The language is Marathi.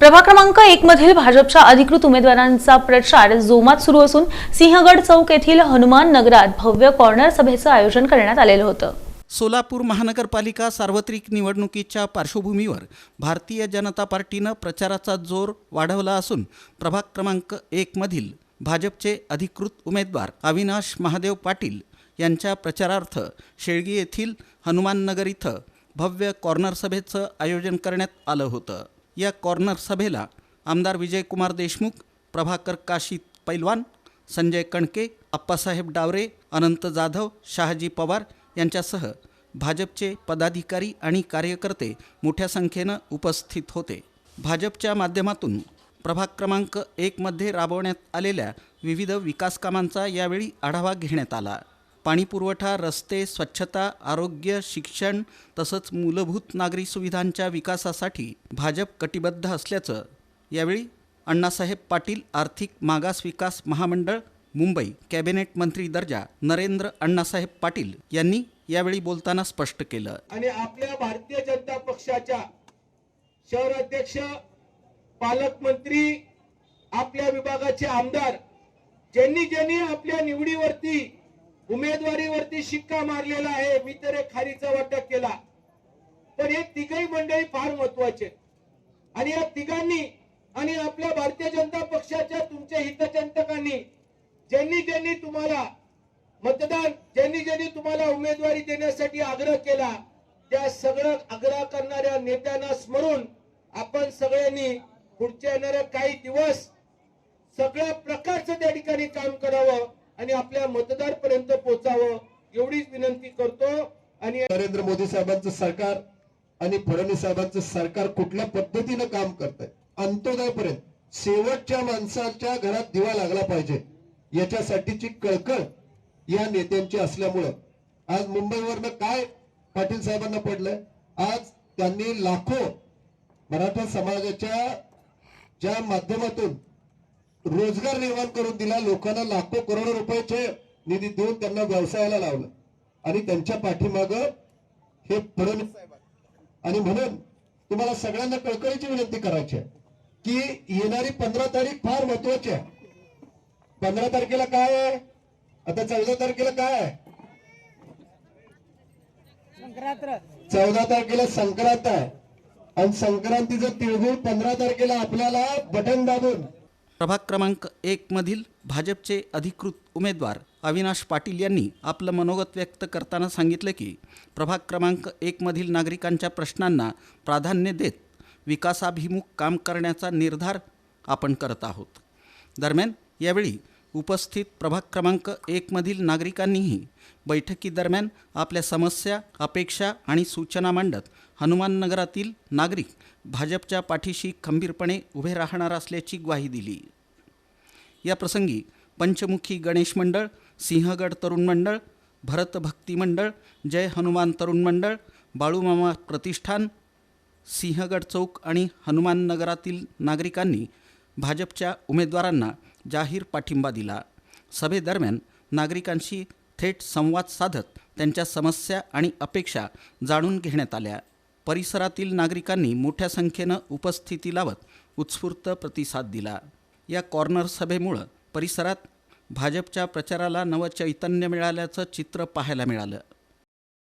प्रभाग क्रमांक 1 मधील भाजपच्या अधिकृत उमेदवारांचा प्रचार जोमात सुरू असून सिंहगड चौक येथील हनुमान नगरात भव्य कॉर्नर सभेचं आयोजन करण्यात आलेलं होतं। सोलापूर महानगरपालिका सार्वत्रिक निवडणुकीच्या पार्श्वभूमीवर भारतीय जनता पार्टीनं प्रचाराचा जोर वाढवला असून प्रभाग क्रमांक 1 मधील भाजपचे अधिकृत उमेदवार अविनाश महादेव पाटील यांच्या प्रचारार्थ शेळगी येथील हनुमान नगर इथं भव्य कॉर्नर सभेचं आयोजन करण्यात आलं होतं। या कॉर्नर सभेला आमदार विजयकुमार देशमुख, प्रभाकर काशी पैलवान, संजय कणके, अप्पासाहेब डावरे, अनंत जाधव, शहाजी पवार यांच्यासह भाजपचे पदाधिकारी आणि कार्यकर्ते मोठ्या संख्येनं उपस्थित होते। भाजपच्या माध्यमातून प्रभाग क्रमांक 1 मध्ये राबवण्यात आलेल्या विविध विकास कामांचा यावेळी आढावा घेण्यात आला। पाणीपुरवठा, रस्ते, स्वच्छता, आरोग्य, शिक्षण तसंच मूलभूत नागरी सुविधांच्या विकासासाठी भाजप कटिबद्ध असल्याचं यावेळी अण्णासाहेब पाटील, आर्थिक मागास विकास महामंडळ मुंबई कॅबिनेट मंत्री दर्जा नरेंद्र अण्णासाहेब पाटील यांनी यावेळी बोलताना स्पष्ट केलं। आणि आपल्या भारतीय जनता पक्षाच्या शहर अध्यक्ष, पालकमंत्री, आपल्या विभागाचे आमदार ज्यांनी आपल्या निवडीवरती उमेदवारीवरती शिक्का मारलेला आहे, मी तर एक खारीचा वाटप केला, पण हे तिघही मंडळी फार महत्वाचे आणि या तिघांनी आणि आपल्या भारतीय जनता पक्षाच्या तुमच्या हितचिंतकांनी ज्यांनी तुम्हाला मतदान, ज्यांनी तुम्हाला उमेदवारी देण्यासाठी आग्रह केला, त्या सगळं आग्रह करणाऱ्या नेत्यांना स्मरून आपण सगळ्यांनी पुढच्या येणाऱ्या काही दिवस सगळ्या प्रकारचं त्या ठिकाणी काम करावं आणि आपल्या मतदारापर्यंत पोहोचावं एवढीच विनंती करतो। आणि नरेंद्र मोदी साहेबांचं सरकार आणि फडणवीस साहेबांचं सरकार कुठल्या पद्धतीनं काम करतंय, अंत्योदयपर्यंत शेवटच्या माणसाच्या घरात दिवा लागला पाहिजे याच्यासाठीची कळकळ या नेत्यांची असल्यामुळं आज मुंबईवरनं काय पाटील साहेबांना पडलंय, आज त्यांनी लाखो मराठा समाजाच्या ज्या माध्यमातून रोजगार निर्माण करून दिला, लोकांना लाखो करोडो रुपयाचे निधी देऊन त्यांना व्यवसायाला लावलं आणि त्यांच्या पाठीमाग हे फडणवीस साहेब आणि म्हणून तुम्हाला सगळ्यांना कळकळीची विनंती करायची आहे की येणारी 15 तारीख फार महत्वाची आहे। 15 तारखेला काय आहे, आता 14 तारखेला काय आहे, 14 तारखेला संक्रांत आहे आणि संक्रांतीचं तिळगुळ 15 तारखेला आपल्याला बटन दाबून प्रभाग क्रमांक 1 मधील भाजपचे अधिकृत उमेदवार अविनाश पाटील यांनी आपलं मनोगत व्यक्त करताना सांगितलं की प्रभाग क्रमांक 1 मधील नागरिकांच्या प्रश्नांना प्राधान्य देत विकासाभिमुख काम करण्याचा निर्धार आपण करत आहोत। दरम्यान यावेळी उपस्थित प्रभाग क्रमांक 1 मधील नागरिकांनीही बैठकीदरम्यान आपल्या समस्या, अपेक्षा आणि सूचना मांडत हनुमान नगरातील नागरिक भाजपच्या पाठीशी खंबीरपणे उभे राहणार असल्याची ग्वाही दिली। या प्रसंगी पंचमुखी गणेश मंडळ, सिंहगड तरुण मंडळ, भरत भक्ती मंडळ, जय हनुमान तरुण मंडळ, बाळूमामा प्रतिष्ठान, सिंहगड चौक आणि हनुमान नगरातील नागरिकांनी भाजपच्या उमेदवारांना जाहीर पाठिंबा दिला। सभेदरम्यान नागरिकांशी थेट संवाद साधत त्यांच्या समस्या आणि अपेक्षा जाणून घेण्यात आल्या। परिसरातील नागरिकांनी मोठ्या संख्येनं उपस्थिती लावत उत्स्फूर्त प्रतिसाद दिला। या कॉर्नर सभेमुळं परिसरात भाजपच्या प्रचाराला नवचैतन्य मिळाल्याचं चित्र पाहायला मिळालं।